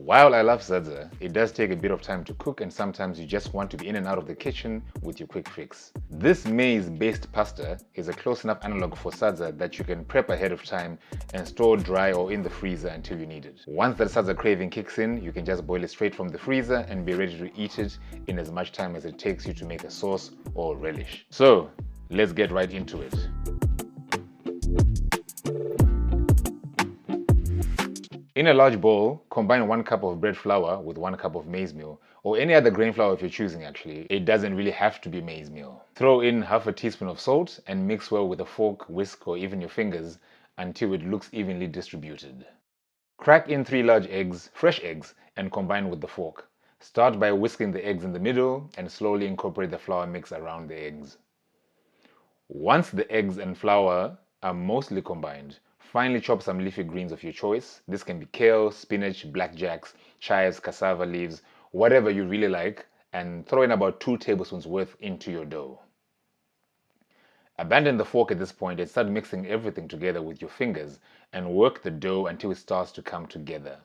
While I love sadza, it does take a bit of time to cook, and sometimes you just want to be in and out of the kitchen with your quick fix. This maize-based pasta is a close enough analog for sadza that you can prep ahead of time and store dry or in the freezer until you need it. Once that sadza craving kicks in, you can just boil it straight from the freezer and be ready to eat it in as much time as it takes you to make a sauce or relish. So let's get right into it. In a large bowl, combine 1 cup of bread flour with 1 cup of maize meal, or any other grain flour if you're choosing actually. It doesn't really have to be maize meal. Throw in half a teaspoon of salt and mix well with a fork, whisk, or even your fingers until it looks evenly distributed. Crack in 3 large eggs, fresh eggs, and combine with the fork. Start by whisking the eggs in the middle and slowly incorporate the flour mix around the eggs. Once the eggs and flour are mostly combined, finally chop some leafy greens of your choice. This can be kale, spinach, blackjacks, chives, cassava leaves, whatever you really like, and throw in about 2 tablespoons worth into your dough. Abandon the fork at this point and start mixing everything together with your fingers and work the dough until it starts to come together.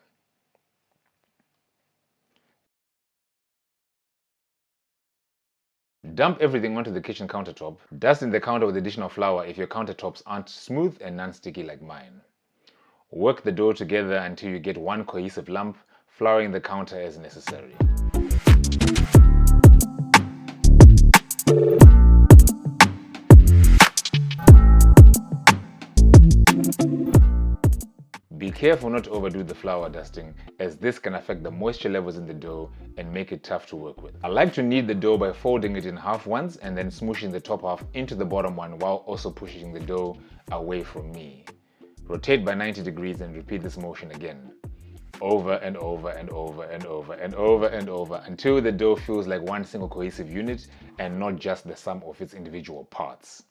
Dump everything onto the kitchen countertop. Dust in the counter with additional flour if your countertops aren't smooth and non-sticky like mine. Work the dough together until you get one cohesive lump, flouring the counter as necessary. Be careful not to overdo the flour dusting, as this can affect the moisture levels in the dough and make it tough to work with. I like to knead the dough by folding it in half once and then smooshing the top half into the bottom one while also pushing the dough away from me. Rotate by 90 degrees and repeat this motion again. Over and over and over and over and over and over until the dough feels like one single cohesive unit and not just the sum of its individual parts.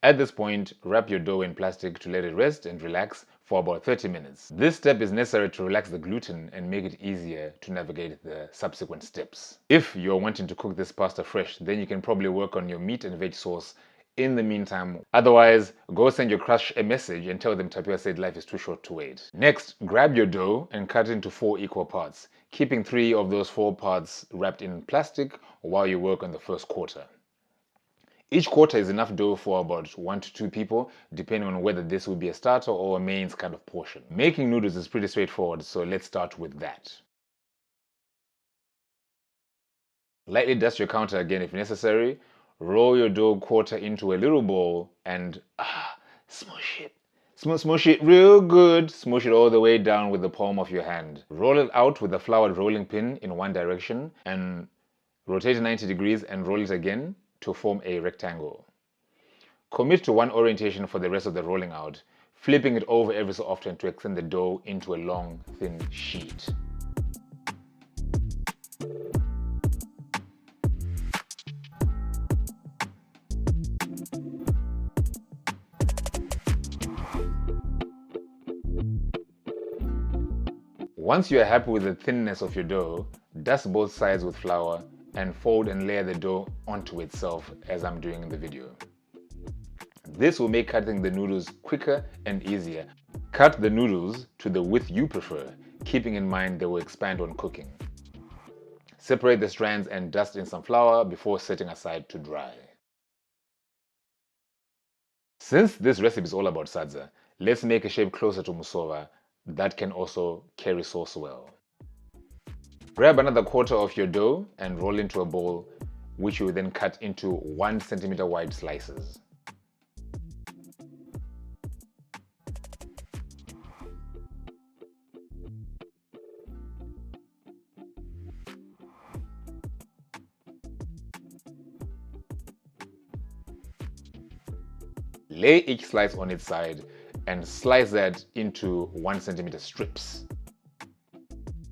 At this point, wrap your dough in plastic to let it rest and relax for about 30 minutes. This step is necessary to relax the gluten and make it easier to navigate the subsequent steps. If you're wanting to cook this pasta fresh, then you can probably work on your meat and veg sauce in the meantime. Otherwise, go send your crush a message and tell them Tapioca said life is too short to wait. Next, grab your dough and cut it into 4 equal parts, keeping 3 of those 4 parts wrapped in plastic while you work on the first quarter. Each quarter is enough dough for about 1 to 2 people, depending on whether this will be a starter or a mains kind of portion. Making noodles is pretty straightforward, so let's start with that. Lightly dust your counter again if necessary. Roll your dough quarter into a little bowl and smush it. Smush it real good. Smush it all the way down with the palm of your hand. Roll it out with a floured rolling pin in one direction and rotate 90 degrees and roll it again to form a rectangle. Commit to one orientation for the rest of the rolling out, flipping it over every so often to extend the dough into a long, thin sheet. Once you are happy with the thinness of your dough, dust both sides with flour and fold and layer the dough onto itself as I'm doing in the video. This will make cutting the noodles quicker and easier. Cut the noodles to the width you prefer, keeping in mind they will expand on cooking. Separate the strands and dust in some flour before setting aside to dry. Since this recipe is all about sadza, let's make a shape closer to musova that can also carry sauce well. Grab another quarter of your dough and roll into a bowl, which you will then cut into 1 centimeter wide slices. Lay each slice on its side and slice that into 1 centimeter strips.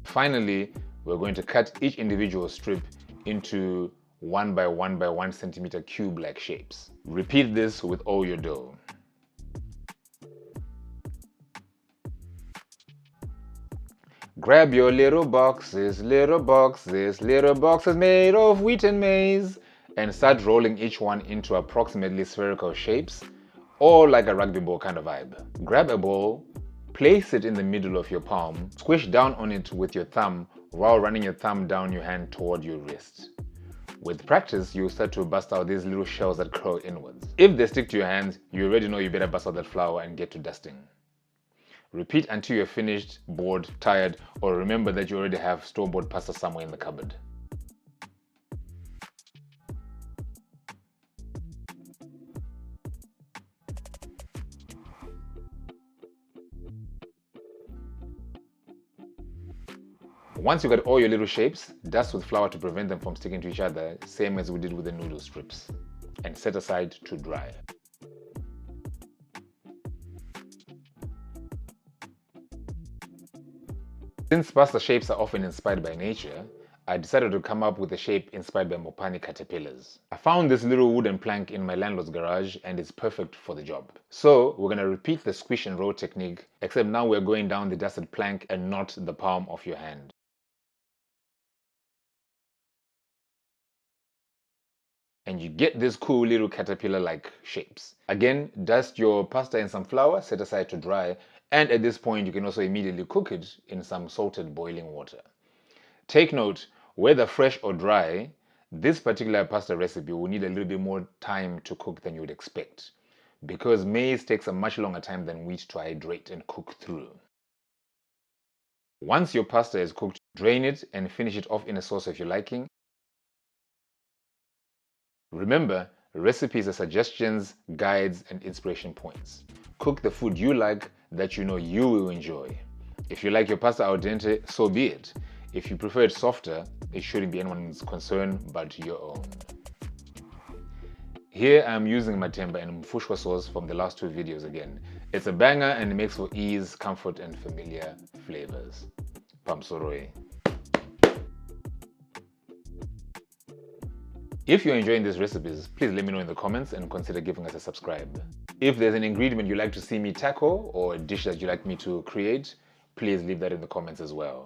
Finally, we're going to cut each individual strip into 1 by 1 by 1 centimeter cube-like shapes. Repeat this with all your dough. Grab your little boxes made of wheat and maize, and start rolling each one into approximately spherical shapes, or like a rugby ball kind of vibe. Grab a bowl, Place it in the middle of your palm, squish down on it with your thumb while running your thumb down your hand toward your wrist. With practice, you'll start to bust out these little shells that curl inwards. If they stick to your hands, you already know you better bust out that flour and get to dusting. Repeat until you're finished, bored, tired, or remember that you already have store-bought pasta somewhere in the cupboard. Once you got all your little shapes, dust with flour to prevent them from sticking to each other, same as we did with the noodle strips, and set aside to dry. Since pasta shapes are often inspired by nature, I decided to come up with a shape inspired by Mopane caterpillars. I found this little wooden plank in my landlord's garage and it's perfect for the job. So we're going to repeat the squish and roll technique, except now we're going down the dusted plank and not the palm of your hand. And you get this cool little caterpillar-like shapes. Again, dust your pasta in some flour, set aside to dry, and at this point you can also immediately cook it in some salted boiling water. Take note, whether fresh or dry, this particular pasta recipe will need a little bit more time to cook than you would expect, because maize takes a much longer time than wheat to hydrate and cook through. Once your pasta is cooked, drain it and finish it off in a sauce of your liking. Remember, recipes are suggestions, guides, and inspiration points. Cook the food you like that you know you will enjoy. If you like your pasta al dente, so be it. If you prefer it softer, it shouldn't be anyone's concern but your own. Here I'm using matemba and mfushwa sauce from the last two videos again. It's a banger and it makes for ease, comfort, and familiar flavors. Pamsoroe. If you're enjoying these recipes, please let me know in the comments and consider giving us a subscribe. If there's an ingredient you'd like to see me tackle or a dish that you'd like me to create, please leave that in the comments as well.